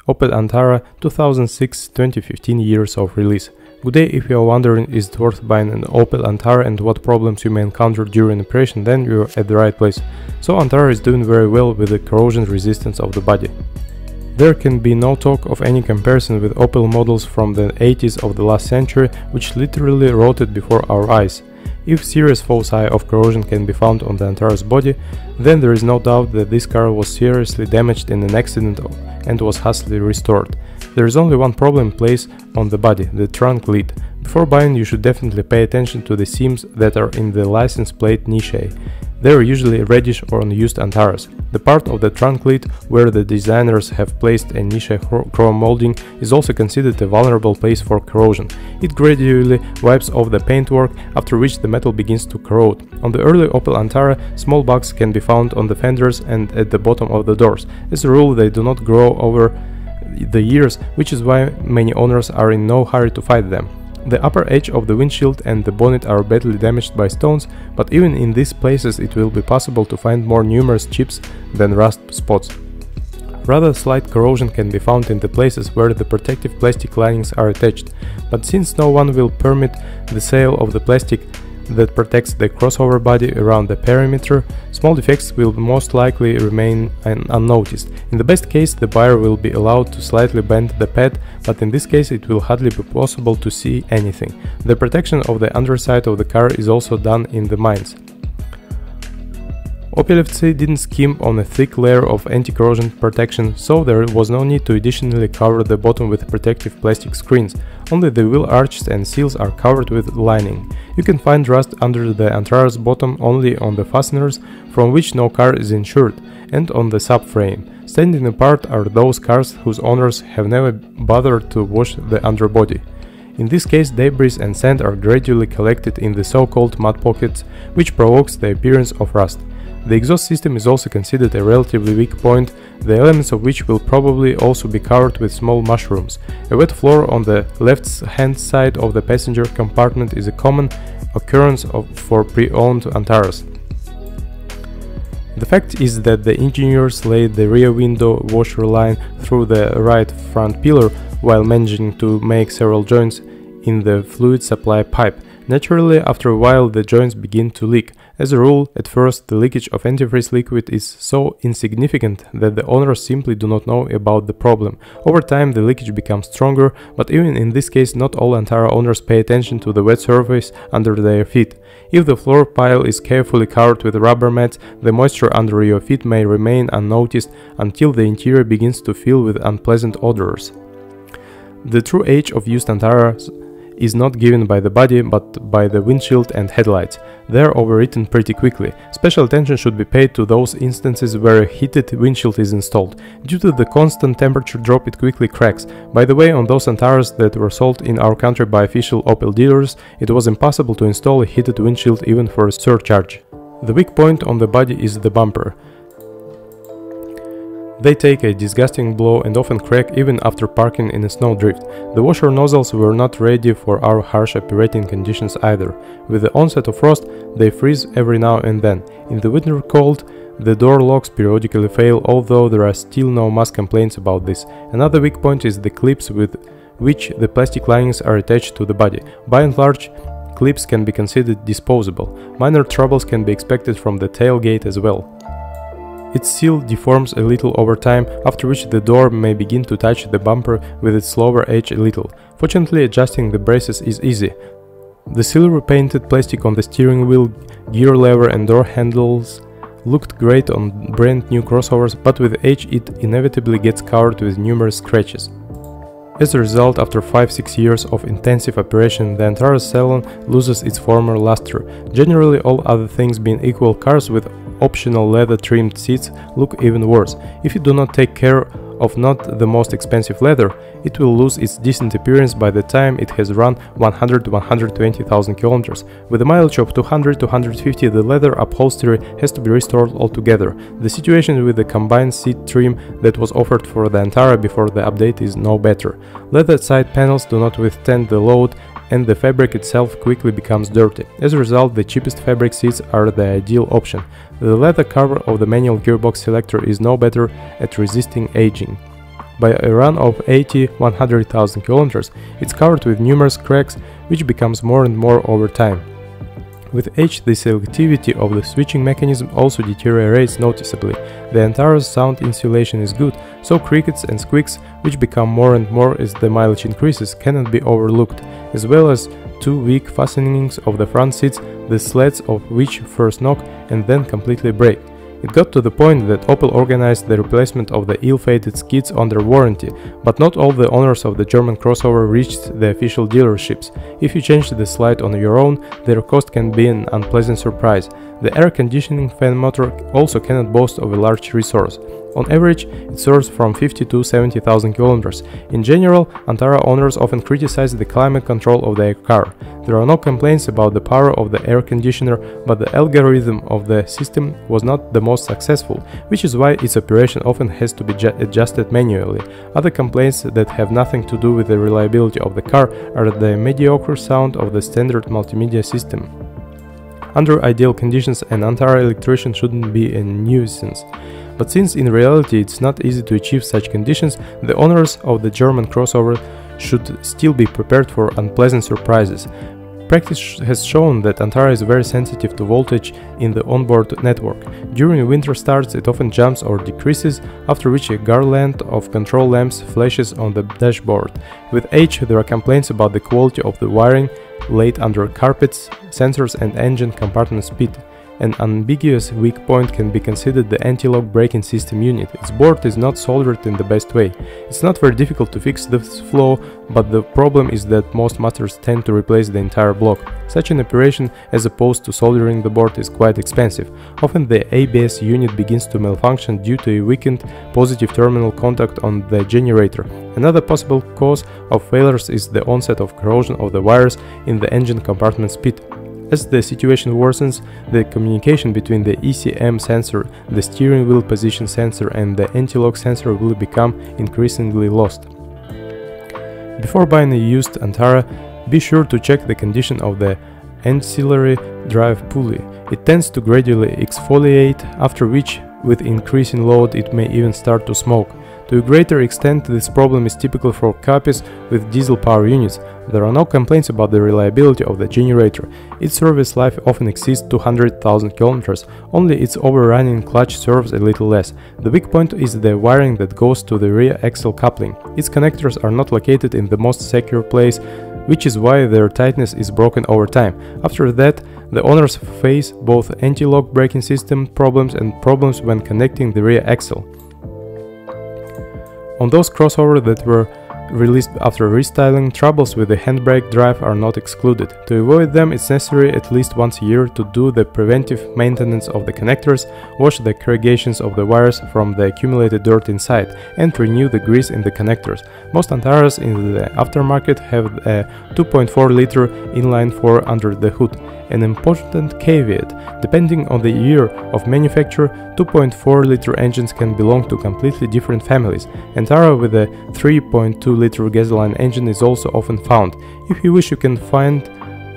Opel Antara 2006-2015 years of release. Good day. If you are wondering is it worth buying an Opel Antara and what problems you may encounter during operation, then you're at the right place. So Antara is doing very well with the corrosion resistance of the body. There can be no talk of any comparison with Opel models from the 80s of the last century, which literally rotted before our eyes. If serious foci of corrosion can be found on the Antara's body, then there is no doubt that this car was seriously damaged in an accident and was hastily restored. There is only one problem in place on the body, the trunk lid. Before buying, you should definitely pay attention to the seams that are in the license plate niche. They are usually reddish or unused Antaras. The part of the trunk lid where the designers have placed a niche chrome molding is also considered a vulnerable place for corrosion. It gradually wipes off the paintwork, after which the metal begins to corrode. On the early Opel Antara, small bugs can be found on the fenders and at the bottom of the doors. As a rule, they do not grow over the years, which is why many owners are in no hurry to fight them. The upper edge of the windshield and the bonnet are badly damaged by stones, but even in these places it will be possible to find more numerous chips than rust spots. Rather slight corrosion can be found in the places where the protective plastic linings are attached, but since no one will permit the sale of the plastic that protects the crossover body around the perimeter, small defects will most likely remain unnoticed. In the best case, the buyer will be allowed to slightly bend the pad, but in this case it will hardly be possible to see anything. The protection of the underside of the car is also done in the mines. Opelevцы didn't skimp on a thick layer of anti-corrosion protection, so there was no need to additionally cover the bottom with protective plastic screens. Only the wheel arches and seals are covered with lining. You can find rust under the Antara's bottom only on the fasteners, from which no car is insured, and on the subframe. Standing apart are those cars whose owners have never bothered to wash the underbody. In this case, debris and sand are gradually collected in the so-called mud pockets, which provokes the appearance of rust. The exhaust system is also considered a relatively weak point, the elements of which will probably also be covered with small mushrooms. A wet floor on the left-hand side of the passenger compartment is a common occurrence for pre-owned Antaras. The fact is that the engineers laid the rear window washer line through the right front pillar while managing to make several joints in the fluid supply pipe. Naturally, after a while the joints begin to leak. As a rule, at first the leakage of antifreeze liquid is so insignificant that the owners simply do not know about the problem. Over time the leakage becomes stronger, but even in this case not all Antara owners pay attention to the wet surface under their feet. If the floor pile is carefully covered with rubber mats, the moisture under your feet may remain unnoticed until the interior begins to fill with unpleasant odors. The true age of used Antaras is not given by the body but by the windshield and headlights. They are overwritten pretty quickly. Special attention should be paid to those instances where a heated windshield is installed. Due to the constant temperature drop, it quickly cracks. By the way, on those Antaras that were sold in our country by official Opel dealers, it was impossible to install a heated windshield even for a surcharge. The weak point on the body is the bumper. They take a disgusting blow and often crack even after parking in a snowdrift. The washer nozzles were not ready for our harsh operating conditions either. With the onset of frost, they freeze every now and then. In the winter cold, the door locks periodically fail, although there are still no mass complaints about this. Another weak point is the clips with which the plastic linings are attached to the body. By and large, clips can be considered disposable. Minor troubles can be expected from the tailgate as well. Its seal deforms a little over time, after which the door may begin to touch the bumper with its lower edge a little. Fortunately, adjusting the braces is easy. The silver painted plastic on the steering wheel, gear lever and door handles looked great on brand new crossovers, but with age it inevitably gets covered with numerous scratches. As a result, after 5-6 years of intensive operation, the Antara's salon loses its former luster. Generally, all other things being equal, cars with optional leather-trimmed seats look even worse. If you do not take care of not the most expensive leather, it will lose its decent appearance by the time it has run 100–120,000 kilometers. With a mileage of 200–250, the leather upholstery has to be restored altogether. The situation with the combined seat trim that was offered for the Antara before the update is no better. Leather side panels do not withstand the load, and the fabric itself quickly becomes dirty. As a result, the cheapest fabric seats are the ideal option. The leather cover of the manual gearbox selector is no better at resisting aging. By a run of 80–100,000 kilometers, it's covered with numerous cracks, which becomes more and more over time. With age, the selectivity of the switching mechanism also deteriorates noticeably. The Antara's sound insulation is good, so crickets and squeaks, which become more and more as the mileage increases, cannot be overlooked, as well as two weak fastenings of the front seats, the slats of which first knock and then completely break. It got to the point that Opel organized the replacement of the ill-fated skids under warranty, but not all the owners of the German crossover reached the official dealerships. If you change the slide on your own, their cost can be an unpleasant surprise. The air conditioning fan motor also cannot boast of a large resource. On average, it serves from 50 to 70,000 kilometers. In general, Antara owners often criticize the climate control of their car. There are no complaints about the power of the air conditioner, but the algorithm of the system was not the most successful, which is why its operation often has to be adjusted manually. Other complaints that have nothing to do with the reliability of the car are the mediocre sound of the standard multimedia system. Under ideal conditions, an Antara electrician shouldn't be a nuisance. But since in reality it's not easy to achieve such conditions, the owners of the German crossover should still be prepared for unpleasant surprises. Practice has shown that Antara is very sensitive to voltage in the onboard network. During winter starts, it often jumps or decreases, after which a garland of control lamps flashes on the dashboard. With age, there are complaints about the quality of the wiring laid under carpets, sensors and engine compartment speed. An ambiguous weak point can be considered the anti-lock braking system unit. Its board is not soldered in the best way. It's not very difficult to fix this flaw, but the problem is that most masters tend to replace the entire block. Such an operation, as opposed to soldering the board, is quite expensive. Often the ABS unit begins to malfunction due to a weakened positive terminal contact on the generator. Another possible cause of failures is the onset of corrosion of the wires in the engine compartment speed. As the situation worsens, the communication between the ECM sensor, the steering wheel position sensor and the anti-lock sensor will become increasingly lost. Before buying a used Antara, be sure to check the condition of the ancillary drive pulley. It tends to gradually exfoliate, after which, with increasing load, it may even start to smoke. To a greater extent, this problem is typical for copies with diesel power units. There are no complaints about the reliability of the generator. Its service life often exceeds 200,000 kilometers, only its overrunning clutch serves a little less. The weak point is the wiring that goes to the rear axle coupling. Its connectors are not located in the most secure place, which is why their tightness is broken over time. After that, the owners face both anti-lock braking system problems and problems when connecting the rear axle. On those crossovers that were released after restyling, troubles with the handbrake drive are not excluded. To avoid them, it's necessary at least once a year to do the preventive maintenance of the connectors, wash the corrugations of the wires from the accumulated dirt inside, and renew the grease in the connectors. Most Antaras in the aftermarket have a 2.4-liter inline-4 under the hood. An important caveat: depending on the year of manufacture, 2.4-liter engines can belong to completely different families. Antara with a 3.2-liter gasoline engine is also often found. If you wish, you can find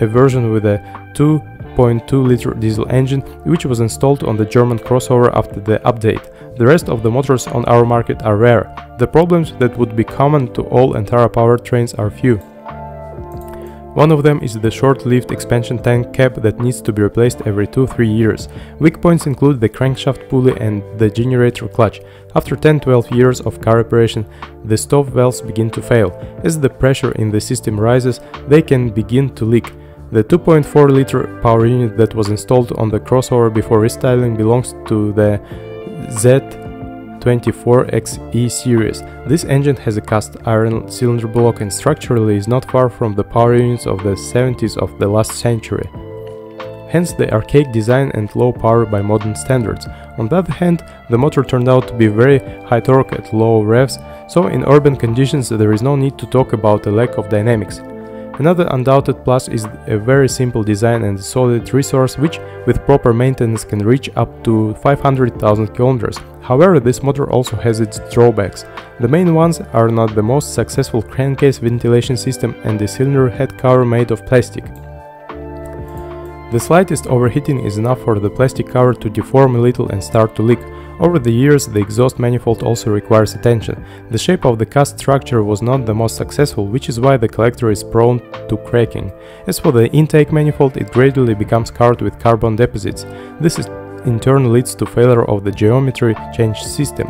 a version with a 2.2-liter diesel engine, which was installed on the German crossover after the update. The rest of the motors on our market are rare. The problems that would be common to all Antara powertrains are few. One of them is the short-lived expansion tank cap that needs to be replaced every 2–3 years. Weak points include the crankshaft pulley and the generator clutch. After 10–12 years of car operation, the stove valves begin to fail. As the pressure in the system rises, they can begin to leak. The 2.4-liter power unit that was installed on the crossover before restyling belongs to the Z24XE series. This engine has a cast iron cylinder block and structurally is not far from the power units of the 70s of the last century. Hence the archaic design and low power by modern standards. On the other hand, the motor turned out to be very high torque at low revs, so in urban conditions there is no need to talk about a lack of dynamics. Another undoubted plus is a very simple design and a solid resource which, with proper maintenance, can reach up to 500,000 kilometers. However, this motor also has its drawbacks. The main ones are not the most successful crankcase ventilation system and the cylinder head cover made of plastic. The slightest overheating is enough for the plastic cover to deform a little and start to leak. Over the years, the exhaust manifold also requires attention. The shape of the cast structure was not the most successful, which is why the collector is prone to cracking. As for the intake manifold, it gradually becomes covered with carbon deposits. This in turn leads to failure of the geometry change system.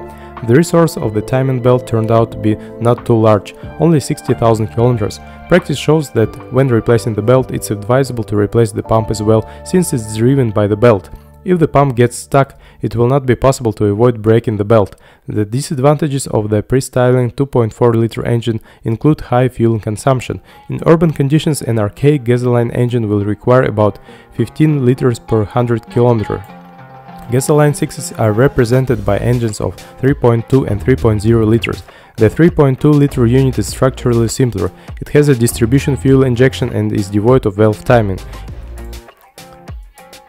The resource of the timing belt turned out to be not too large, only 60,000 kilometers. Practice shows that when replacing the belt, it's advisable to replace the pump as well, since it's driven by the belt. If the pump gets stuck, it will not be possible to avoid breaking the belt. The disadvantages of the pre-styling 2.4-liter engine include high fuel consumption. In urban conditions, an archaic gasoline engine will require about 15 liters per 100 km. Gasoline 6s are represented by engines of 3.2 and 3.0 liters. The 3.2-liter unit is structurally simpler. It has a distribution fuel injection and is devoid of valve timing.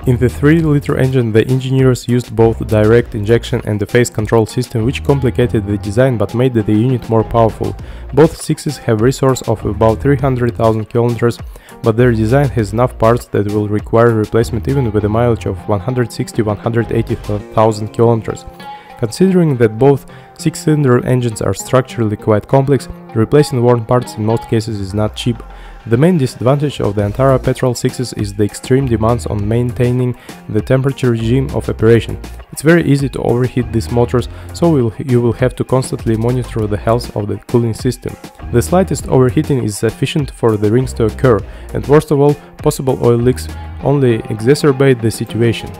In the 3-liter engine, the engineers used both direct injection and the phase control system, which complicated the design but made the unit more powerful. Both 6s have resource of about 300,000 kilometers, but their design has enough parts that will require replacement even with a mileage of 160,000–180,000 kilometers. Considering that both 6-cylinder engines are structurally quite complex, replacing worn parts in most cases is not cheap. The main disadvantage of the Antara petrol 6s is the extreme demands on maintaining the temperature regime of operation. It's very easy to overheat these motors, so you will have to constantly monitor the health of the cooling system. The slightest overheating is sufficient for the rings to occur, and worst of all, possible oil leaks only exacerbate the situation.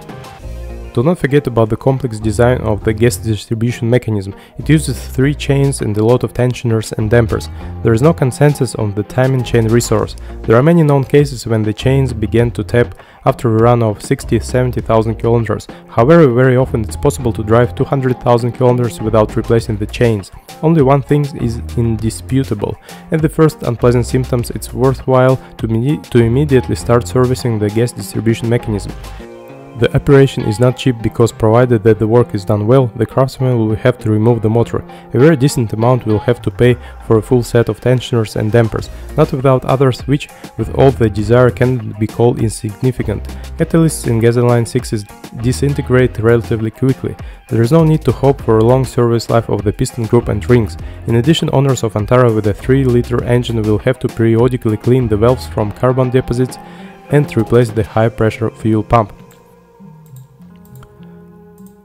Do not forget about the complex design of the gas distribution mechanism. It uses 3 chains and a lot of tensioners and dampers. There is no consensus on the timing chain resource. There are many known cases when the chains began to tap after a run of 60–70,000 kilometers. However, very often it's possible to drive 200,000 kilometers without replacing the chains. Only one thing is indisputable. At the first unpleasant symptoms, it's worthwhile to immediately start servicing the gas distribution mechanism. The operation is not cheap because provided that the work is done well, the craftsman will have to remove the motor. A very decent amount will have to pay for a full set of tensioners and dampers, not without others which, with all the desire, can be called insignificant. Catalysts in gasoline 6s disintegrate relatively quickly. There is no need to hope for a long service life of the piston group and rings. In addition, owners of Antara with a 3-liter engine will have to periodically clean the valves from carbon deposits and replace the high-pressure fuel pump.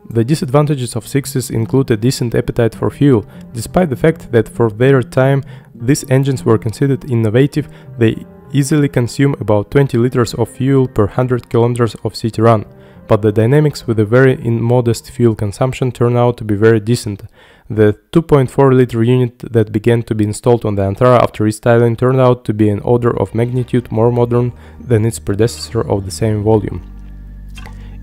The disadvantages of 6s include a decent appetite for fuel. Despite the fact that for their time these engines were considered innovative, they easily consume about 20 liters of fuel per 100 kilometers of city run. But the dynamics with a very modest fuel consumption turn out to be very decent. The 2.4-liter unit that began to be installed on the Antara after restyling turned out to be an order of magnitude more modern than its predecessor of the same volume.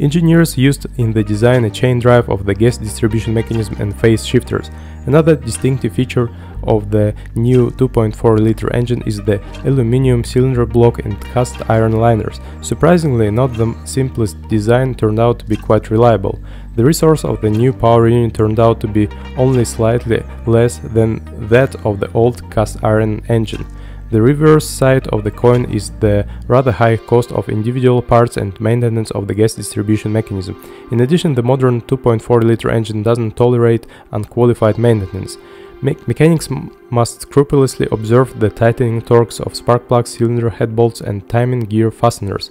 Engineers used in the design a chain drive of the gas distribution mechanism and phase shifters. Another distinctive feature of the new 2.4-liter engine is the aluminum cylinder block and cast iron liners. Surprisingly, not the simplest design turned out to be quite reliable. The resource of the new power unit turned out to be only slightly less than that of the old cast iron engine. The reverse side of the coin is the rather high cost of individual parts and maintenance of the gas distribution mechanism. In addition, the modern 2.4-liter engine doesn't tolerate unqualified maintenance. Mechanics must scrupulously observe the tightening torques of spark plugs, cylinder head bolts and timing gear fasteners.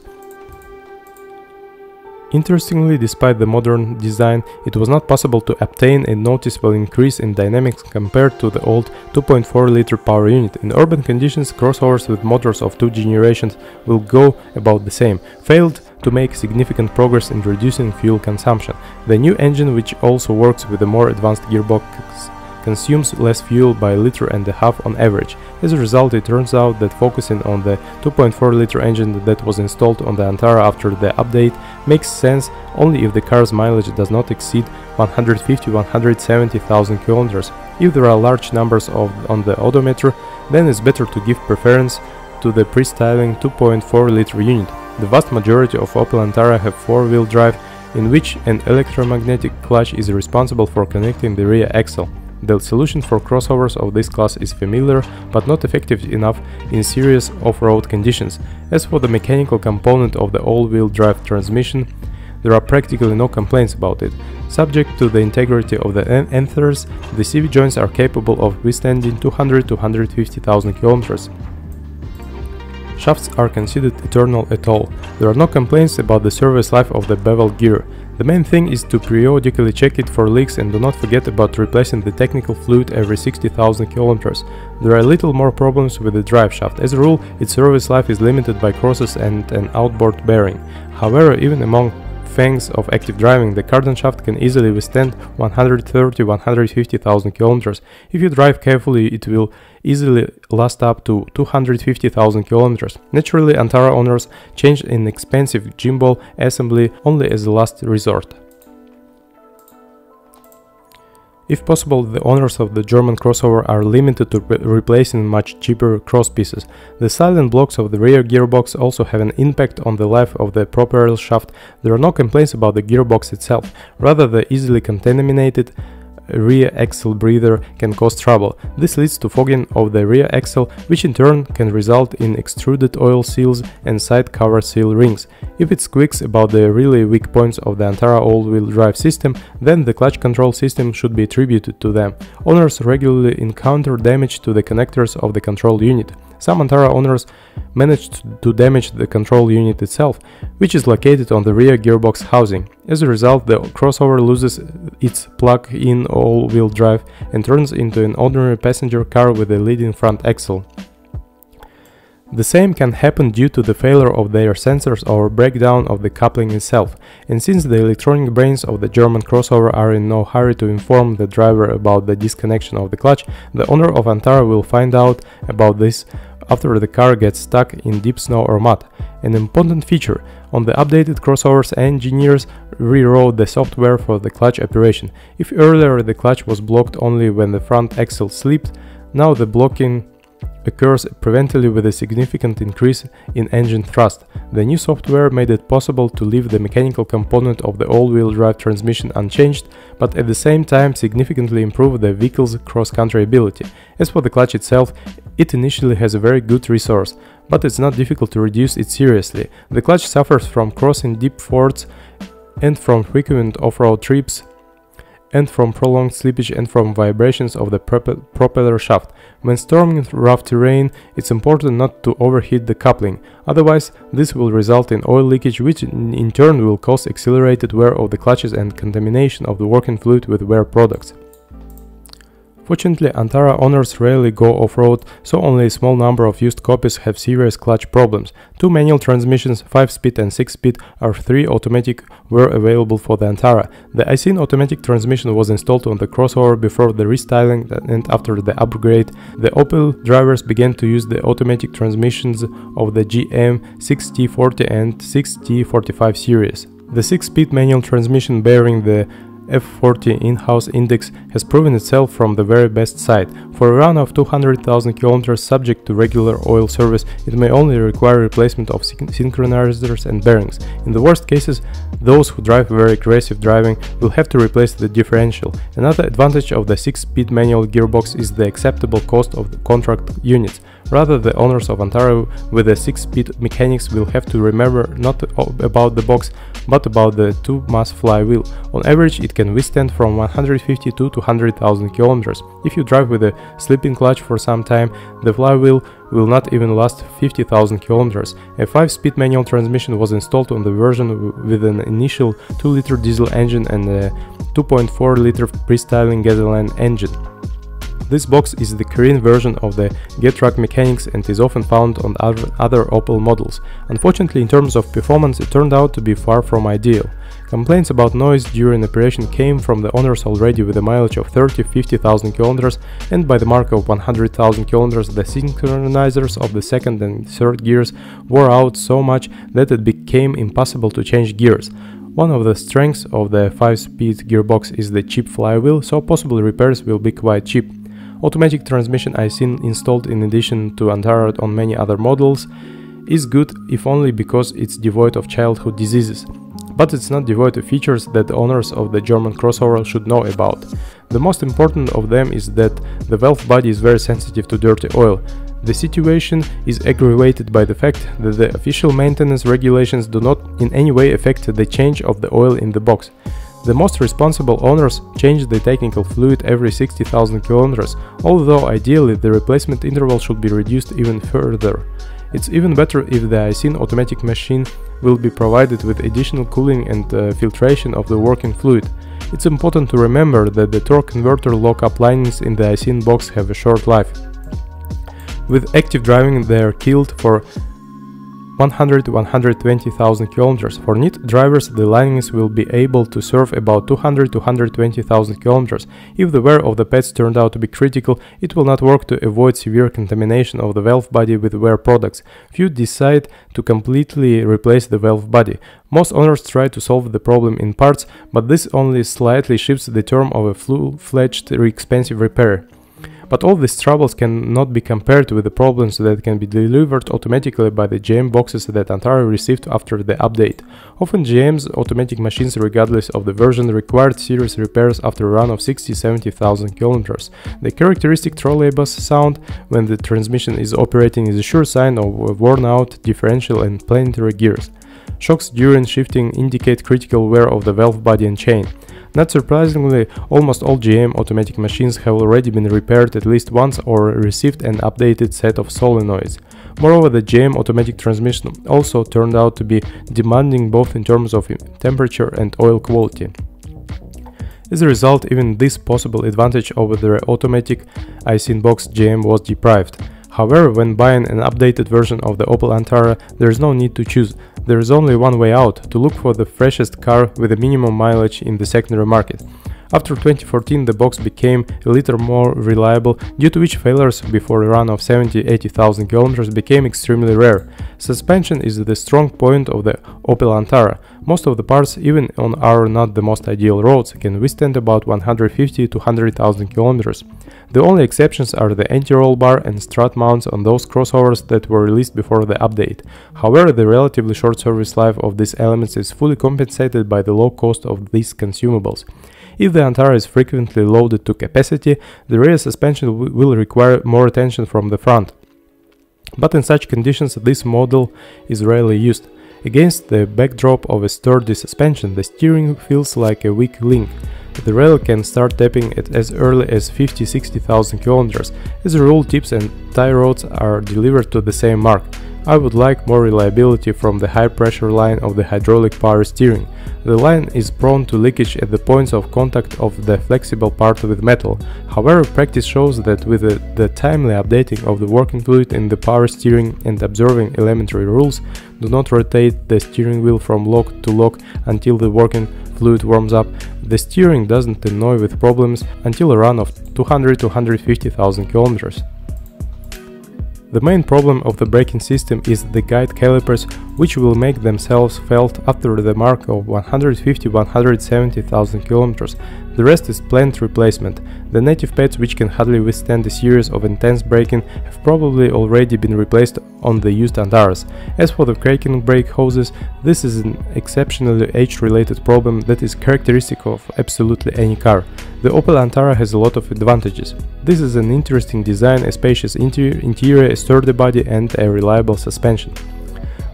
Interestingly, despite the modern design, it was not possible to obtain a noticeable increase in dynamics compared to the old 2.4-liter power unit. In urban conditions, crossovers with motors of 2 generations will go about the same, failed to make significant progress in reducing fuel consumption. The new engine, which also works with a more advanced gearbox, consumes less fuel by 1.5 liters on average. As a result, it turns out that focusing on the 2.4-liter engine that was installed on the Antara after the update makes sense only if the car's mileage does not exceed 150–170,000 kilometers. If there are large numbers on the odometer, then it's better to give preference to the pre-styling 2.4-liter unit. The vast majority of Opel Antara have 4-wheel drive, in which an electromagnetic clutch is responsible for connecting the rear axle. The solution for crossovers of this class is familiar but not effective enough in serious off-road conditions. As for the mechanical component of the all-wheel drive transmission, there are practically no complaints about it. Subject to the integrity of the anthers, the CV joints are capable of withstanding 200 to 150,000 kilometers. Shafts are considered eternal at all. There are no complaints about the service life of the bevel gear. The main thing is to periodically check it for leaks and do not forget about replacing the technical fluid every 60,000 kilometers. There are little more problems with the drive shaft. As a rule, its service life is limited by crosses and an outboard bearing. However, even among fangs of active driving, the cardan shaft can easily withstand 130–150,000 kilometers. If you drive carefully, it will easily last up to 250,000 kilometers. Naturally, Antara owners change an expensive gimbal assembly only as a last resort. If possible, the owners of the German crossover are limited to replacing much cheaper cross pieces. The silent blocks of the rear gearbox also have an impact on the life of the propeller shaft. There are no complaints about the gearbox itself, rather the easily contaminated rear axle breather can cause trouble. This leads to fogging of the rear axle, which in turn can result in extruded oil seals and side cover seal rings. If it squeaks about the really weak points of the Antara all-wheel drive system, then the clutch control system should be attributed to them. Owners regularly encounter damage to the connectors of the control unit. Some Antara owners managed to damage the control unit itself, which is located on the rear gearbox housing. As a result, the crossover loses its plug-in all-wheel drive and turns into an ordinary passenger car with a leading front axle. The same can happen due to the failure of their sensors or breakdown of the coupling itself, and since the electronic brains of the German crossover are in no hurry to inform the driver about the disconnection of the clutch, the owner of Antara will find out about this after the car gets stuck in deep snow or mud. An important feature: on the updated crossovers, engineers rewrote the software for the clutch operation. If earlier the clutch was blocked only when the front axle slipped, now the blocking occurs preventively with a significant increase in engine thrust. The new software made it possible to leave the mechanical component of the all-wheel drive transmission unchanged, but at the same time significantly improve the vehicle's cross-country ability. As for the clutch itself, it initially has a very good resource, but it's not difficult to reduce it seriously. The clutch suffers from crossing deep fords and from frequent off-road trips and from prolonged slippage and from vibrations of the propeller shaft. When storming rough terrain, it's important not to overheat the coupling, otherwise this will result in oil leakage, which in turn will cause accelerated wear of the clutches and contamination of the working fluid with wear products. Fortunately, Antara owners rarely go off-road, so only a small number of used copies have serious clutch problems. 2 manual transmissions, 5-speed and 6-speed, or 3 automatic were available for the Antara. The ICIN automatic transmission was installed on the crossover before the restyling, and after the upgrade, the Opel drivers began to use the automatic transmissions of the GM 6T40 and 6T45 series. The 6-speed manual transmission bearing the F40 in-house index has proven itself from the very best side. For a run of 200,000 kilometers subject to regular oil service, it may only require replacement of synchronizers and bearings. In the worst cases, those who drive very aggressive driving will have to replace the differential. Another advantage of the 6-speed manual gearbox is the acceptable cost of the contract units. Rather, the owners of Antara with the 6-speed mechanics will have to remember not about the box, but about the 2-mass flywheel. On average, it can withstand from 150 to 200,000 kilometers. If you drive with a slipping clutch for some time, the flywheel will not even last 50,000 kilometers. A 5-speed manual transmission was installed on the version with an initial 2-liter diesel engine and a 2.4-liter pre-styling gasoline engine. This box is the Korean version of the Getrag mechanics and is often found on other Opel models. Unfortunately, in terms of performance, it turned out to be far from ideal. Complaints about noise during operation came from the owners already with a mileage of 30–50,000 kilometers, and by the mark of 100,000 kilometers the synchronizers of the second and third gears wore out so much that it became impossible to change gears. One of the strengths of the 5-speed gearbox is the cheap flywheel, so possible repairs will be quite cheap. Automatic transmission I've seen installed in addition to Antara on many other models is good, if only because it's devoid of childhood diseases. But it's not devoid of features that the owners of the German crossover should know about. The most important of them is that the valve body is very sensitive to dirty oil. The situation is aggravated by the fact that the official maintenance regulations do not in any way affect the change of the oil in the box. The most responsible owners change the technical fluid every 60,000 kilometers, although ideally the replacement interval should be reduced even further. It's even better if the ICIN automatic machine will be provided with additional cooling and filtration of the working fluid. It's important to remember that the torque converter lock-up linings in the ICIN box have a short life. With active driving they are killed for 100–120,000 kilometers. For neat drivers the linings will be able to serve about 200–120,000 kilometers. If the wear of the pads turned out to be critical, it will not work to avoid severe contamination of the valve body with wear products. Few decide to completely replace the valve body. Most owners try to solve the problem in parts, but this only slightly shifts the term of a full-fledged expensive repair. But all these troubles cannot be compared with the problems that can be delivered automatically by the GM boxes that Antara received after the update. Often GM's automatic machines, regardless of the version, required serious repairs after a run of 60–70,000 kilometers. The characteristic trolleybus sound when the transmission is operating is a sure sign of a worn-out differential and planetary gears. Shocks during shifting indicate critical wear of the valve body and chain. Not surprisingly, almost all GM automatic machines have already been repaired at least once or received an updated set of solenoids. Moreover, the GM automatic transmission also turned out to be demanding both in terms of temperature and oil quality. As a result, even this possible advantage over the automatic ICIN box GM was deprived. However, when buying an updated version of the Opel Antara, there is no need to choose. There is only one way out: to look for the freshest car with a minimum mileage in the secondary market. After 2014 the box became a little more reliable, due to which failures before a run of 70–80,000 km became extremely rare. Suspension is the strong point of the Opel Antara. Most of the parts, even on our not the most ideal roads, can withstand about 150–200,000 km. The only exceptions are the anti-roll bar and strut mounts on those crossovers that were released before the update. However, the relatively short service life of these elements is fully compensated by the low cost of these consumables. If the Antara is frequently loaded to capacity, the rear suspension will require more attention from the front. But in such conditions, this model is rarely used. Against the backdrop of a sturdy suspension, the steering feels like a weak link. The rail can start tapping at as early as 50–60,000 km. As a rule, tips and tie rods are delivered to the same mark. I would like more reliability from the high pressure line of the hydraulic power steering. The line is prone to leakage at the points of contact of the flexible part with metal. However, practice shows that with the timely updating of the working fluid in the power steering and observing elementary rules, do not rotate the steering wheel from lock to lock until the working fluid warms up. The steering doesn't annoy with problems until a run of 200–250,000 km. The main problem of the braking system is the guide calipers, which will make themselves felt after the mark of 150–170,000 km. The rest is planned replacement. The native pads, which can hardly withstand a series of intense braking, have probably already been replaced on the used Antaras. As for the cracking brake hoses, this is an exceptionally age-related problem that is characteristic of absolutely any car. The Opel Antara has a lot of advantages. This is an interesting design, a spacious interior, a sturdy body and a reliable suspension.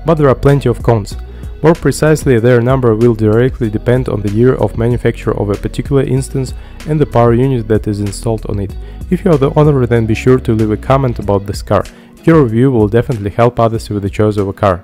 But there are plenty of cons. More precisely, their number will directly depend on the year of manufacture of a particular instance and the power unit that is installed on it. If you are the owner, then be sure to leave a comment about this car. Your review will definitely help others with the choice of a car.